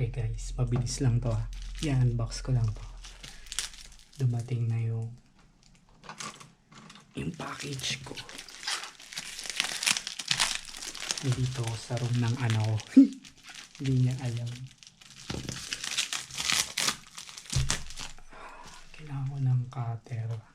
Okay guys, mabilis lang to ha. I-unbox ko lang to. Dumating na yung package ko. Dito sa room ng ano ko. Hindi niya alam. Kailangan ko ng cutter.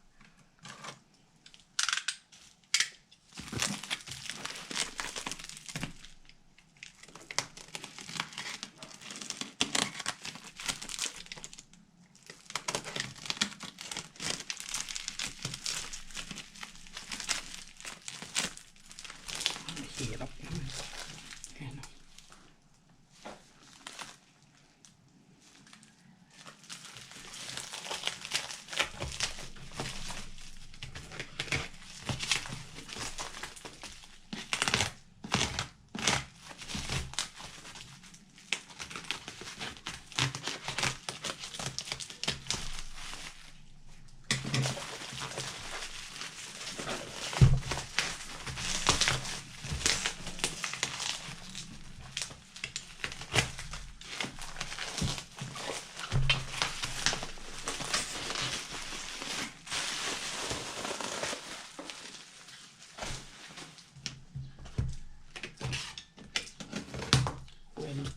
Hirap naman. Ayan o.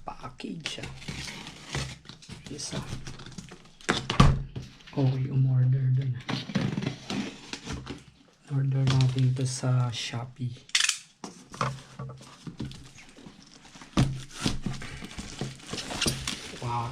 Package siya. Isa. Okay, umorder dun. Order natin to sa Shopee. Wow.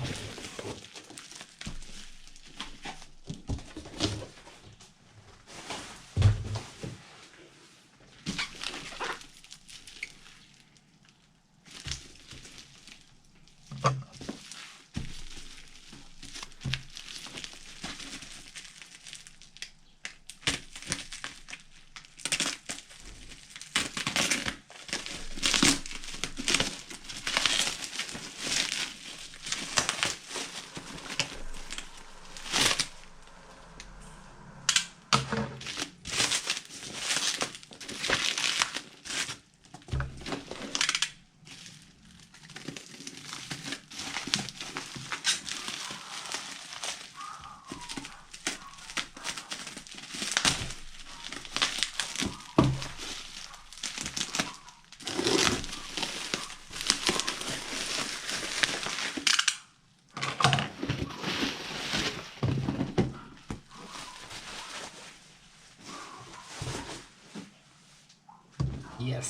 Yes.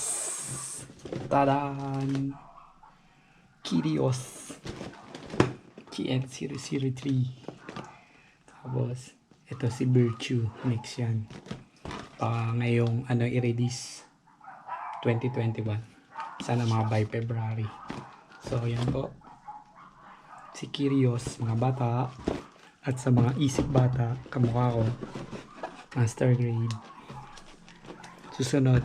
Tadaan! Kyrios. GN003. Tapos, ito si Virtue. Next yan. Ngayong i-release 2021. Sana mga by February. So, yan po. Si Kyrios, mga bata. At sa mga isip bata, kamukha ko. Master grade. Susunod,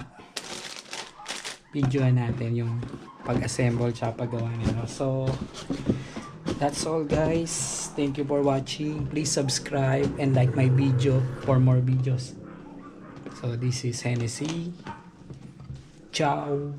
videoan natin yung pag-assemble tsaka paggawa nito. So, that's all guys. Thank you for watching. Please subscribe and like my video for more videos. So, this is Hennessy. Ciao!